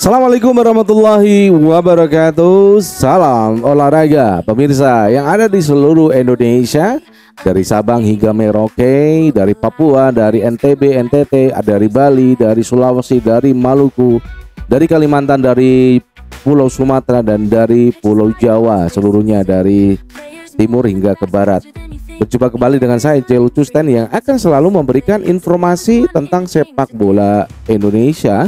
Assalamualaikum warahmatullahi wabarakatuh. Salam olahraga pemirsa yang ada di seluruh Indonesia, dari Sabang hingga Merauke, dari Papua, dari NTB, NTT, dari Bali, dari Sulawesi, dari Maluku, dari Kalimantan, dari Pulau Sumatera, dan dari Pulau Jawa, seluruhnya dari timur hingga ke barat. Berjumpa kembali dengan saya Celucustan yang akan selalu memberikan informasi tentang sepak bola Indonesia,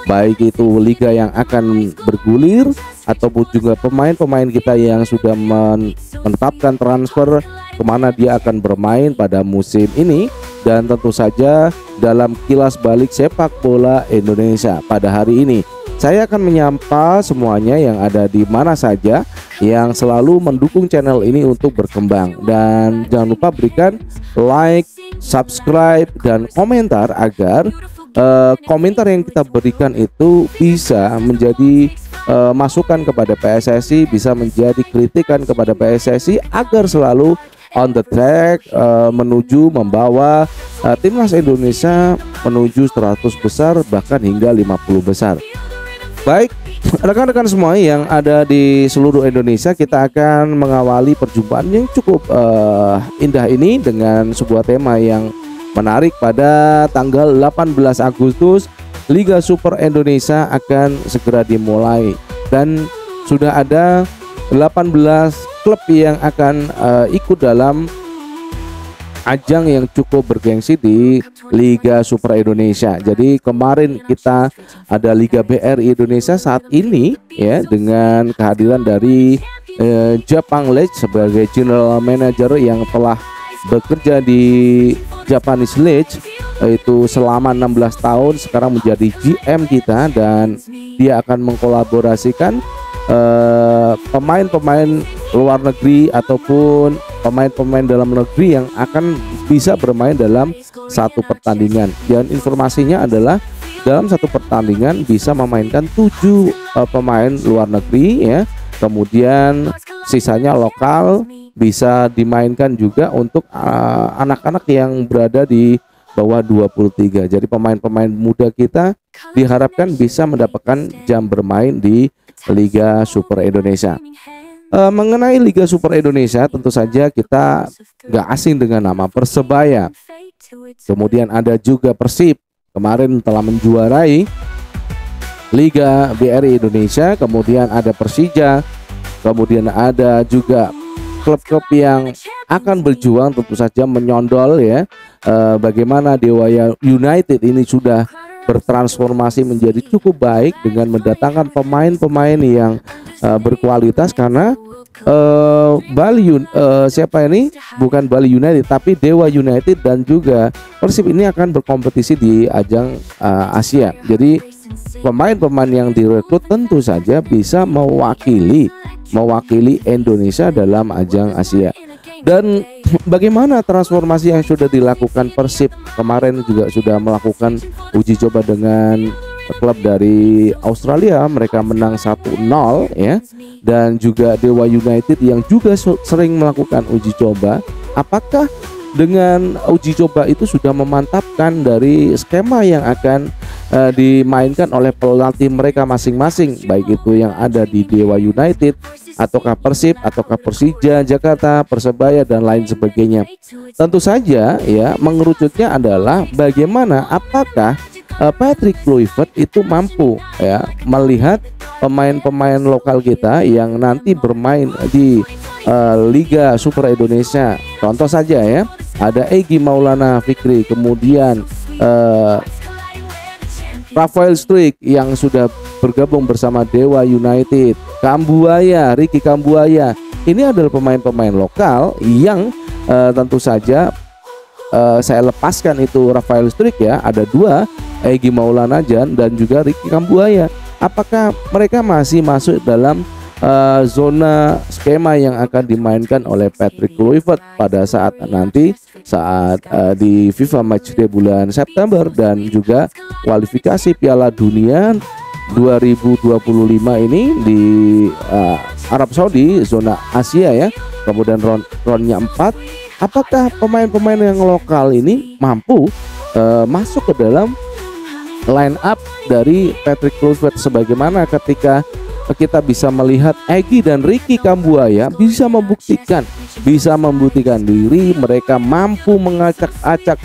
baik itu liga yang akan bergulir ataupun juga pemain-pemain kita yang sudah menetapkan transfer kemana dia akan bermain pada musim ini, dan tentu saja dalam kilas balik sepak bola Indonesia pada hari ini. Saya akan menyapa semuanya yang ada di mana saja yang selalu mendukung channel ini untuk berkembang, dan jangan lupa berikan like, subscribe, dan komentar agar komentar yang kita berikan itu bisa menjadi masukan kepada PSSI, bisa menjadi kritikan kepada PSSI agar selalu on the track menuju membawa timnas Indonesia menuju 100 besar bahkan hingga 50 besar. Baik, rekan-rekan semua yang ada di seluruh Indonesia, kita akan mengawali perjumpaan yang cukup indah ini dengan sebuah tema yang menarik. Pada tanggal 18 Agustus Liga Super Indonesia akan segera dimulai, dan sudah ada 18 klub yang akan ikut dalam ajang yang cukup bergengsi di Liga Super Indonesia. Jadi kemarin kita ada Liga BRI Indonesia saat ini ya, dengan kehadiran dari Jepang League sebagai General Manager yang telah bekerja di Japanese League itu selama 16 tahun, sekarang menjadi GM kita, dan dia akan mengkolaborasikan pemain-pemain luar negeri ataupun pemain-pemain dalam negeri yang akan bisa bermain dalam satu pertandingan. Dan informasinya adalah dalam satu pertandingan bisa memainkan 7 pemain luar negeri ya. Kemudian sisanya lokal bisa dimainkan juga untuk anak-anak yang berada di bawah 23. Jadi pemain-pemain muda kita diharapkan bisa mendapatkan jam bermain di Liga Super Indonesia. Mengenai Liga Super Indonesia, tentu saja kita nggak asing dengan nama Persebaya. Kemudian ada juga Persib, kemarin telah menjuarai Liga BRI Indonesia. Kemudian ada Persija, kemudian ada juga klub-klub yang akan berjuang tentu saja menyondol ya, bagaimana Dewa United ini sudah bertransformasi menjadi cukup baik dengan mendatangkan pemain-pemain yang berkualitas, karena siapa ini, bukan Bali United tapi Dewa United dan juga Persib ini akan berkompetisi di ajang Asia. Jadi pemain-pemain yang direkrut tentu saja bisa mewakili Indonesia dalam ajang Asia. Dan bagaimana transformasi yang sudah dilakukan Persib kemarin, juga sudah melakukan uji coba dengan klub dari Australia, mereka menang 1-0 ya, dan juga Dewa United yang juga sering melakukan uji coba. Apakah dengan uji coba itu sudah memantapkan dari skema yang akan dimainkan oleh pelatih mereka masing-masing, baik itu yang ada di Dewa United ataukah Persib ataukah Persija Jakarta, Persebaya, dan lain sebagainya. Tentu saja ya, mengerucutnya adalah bagaimana apakah Patrick Kluivert itu mampu ya melihat pemain-pemain lokal kita yang nanti bermain di Liga Super Indonesia. Contoh saja ya, ada Egy Maulana Fikri, kemudian Rafael Struik yang sudah bergabung bersama Dewa United, Kambuaya, Ricky Kambuaya. Ini adalah pemain-pemain lokal yang tentu saja saya lepaskan itu Rafael Struik ya, ada 2, Egy Maulana dan juga Ricky Kambuaya. Apakah mereka masih masuk dalam zona skema yang akan dimainkan oleh Patrick Kluivert pada saat nanti di FIFA Matchday bulan September dan juga kualifikasi Piala Dunia 2025 ini di Arab Saudi, zona Asia ya. Kemudian roundnya 4, apakah pemain-pemain yang lokal ini mampu masuk ke dalam line up dari Patrick Kluivert, sebagaimana ketika kita bisa melihat Egy dan Ricky Kambuaya bisa membuktikan diri mereka mampu mengacak-acak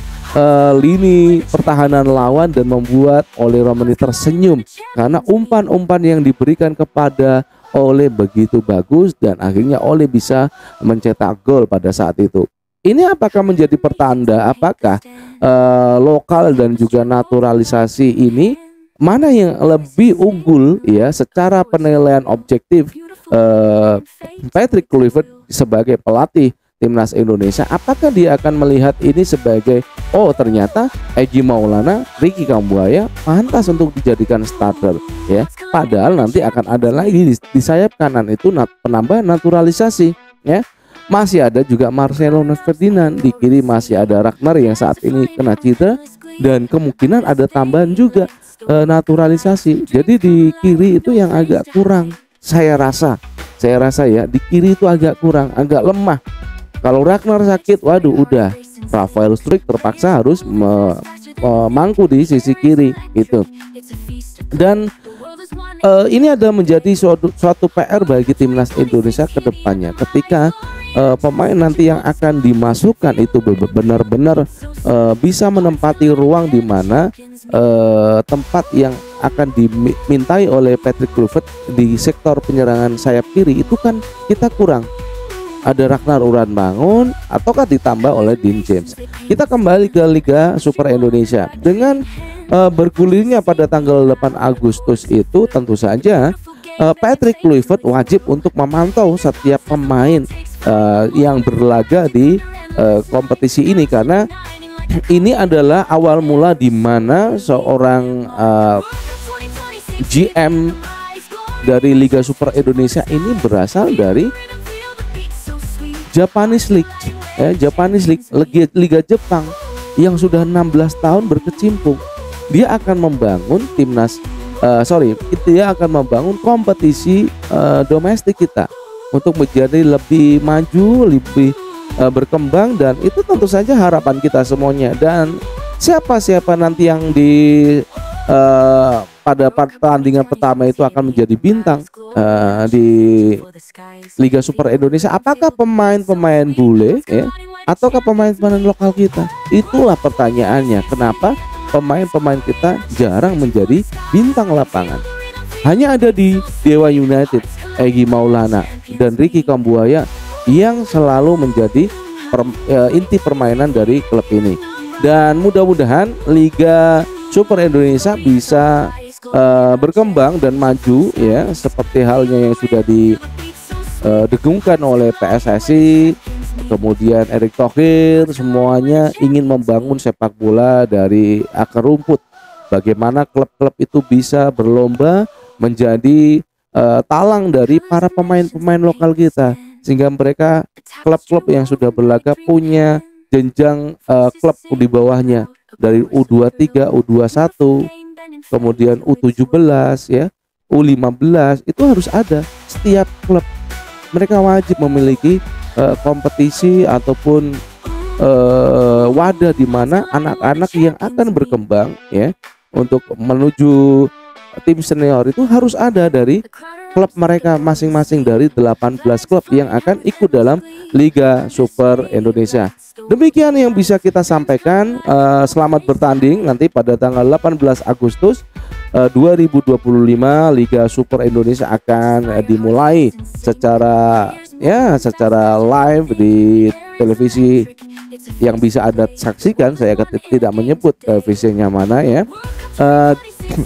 lini pertahanan lawan dan membuat Ole Romani tersenyum karena umpan-umpan yang diberikan kepada Ole begitu bagus dan akhirnya Ole bisa mencetak gol pada saat itu. Ini apakah menjadi pertanda apakah lokal dan juga naturalisasi ini mana yang lebih unggul ya secara penilaian objektif Patrick Kluivert sebagai pelatih timnas Indonesia? Apakah dia akan melihat ini sebagai ternyata Egy Maulana, Ricky Kambuaya pantas untuk dijadikan starter ya, padahal nanti akan ada lagi di sayap kanan itu penambahan naturalisasi ya. Masih ada juga Marcelo Ferdinand, di kiri masih ada Ragnar yang saat ini kena cedera dan kemungkinan ada tambahan juga naturalisasi. Jadi di kiri itu yang agak kurang, saya rasa ya di kiri itu agak kurang, agak lemah. Kalau Ragnar sakit, waduh udah Rafael Struijk terpaksa harus memangku di sisi kiri gitu. Dan ini ada menjadi suatu PR bagi timnas Indonesia ke depannya ketika pemain nanti yang akan dimasukkan itu benar-benar bisa menempati ruang di mana tempat yang akan dimintai oleh Patrick Kluivert di sektor penyerangan sayap kiri itu kan kita kurang. Ada Ragnar Uranbangun ataukah ditambah oleh Dean James. Kita kembali ke Liga Super Indonesia dengan bergulirnya pada tanggal 8 Agustus itu tentu saja Patrick Kluivert wajib untuk memantau setiap pemain yang berlaga di kompetisi ini karena ini adalah awal mula di mana seorang GM dari Liga Super Indonesia ini berasal dari Japanese League Liga Jepang yang sudah 16 tahun berkecimpung. Dia akan membangun dia akan membangun kompetisi domestik kita untuk menjadi lebih maju, lebih berkembang, dan itu tentu saja harapan kita semuanya. Dan siapa nanti yang pada pertandingan pertama itu akan menjadi bintang di Liga Super Indonesia? Apakah pemain-pemain bule ya, ataukah pemain-pemain lokal kita? Itulah pertanyaannya. Kenapa pemain-pemain kita jarang menjadi bintang lapangan? Hanya ada di Dewa United Egy Maulana dan Ricky Kambuaya yang selalu menjadi inti permainan dari klub ini. Dan mudah-mudahan Liga Super Indonesia bisa berkembang dan maju ya, seperti halnya yang sudah didengungkan oleh PSSI, kemudian Erick Thohir, semuanya ingin membangun sepak bola dari akar rumput. Bagaimana klub-klub itu bisa berlomba menjadi talang dari para pemain-pemain lokal kita, sehingga mereka klub-klub yang sudah berlaga punya jenjang klub di bawahnya dari U23, U21, kemudian U17 ya, U15, itu harus ada setiap klub. Mereka wajib memiliki kompetisi ataupun wadah di mana anak-anak yang akan berkembang ya untuk menuju tim senior itu harus ada dari klub mereka masing-masing dari 18 klub yang akan ikut dalam Liga Super Indonesia. Demikian yang bisa kita sampaikan. Selamat bertanding nanti pada tanggal 18 Agustus 2025. Liga Super Indonesia akan dimulai secara live di televisi yang bisa Anda saksikan. Saya tidak menyebut televisinya mana ya.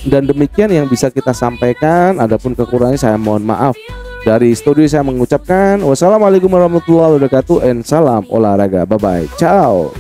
Dan demikian yang bisa kita sampaikan. Adapun kekurangannya saya mohon maaf. Dari studio saya mengucapkan wassalamualaikum warahmatullahi wabarakatuh and salam olahraga. Bye bye. Ciao.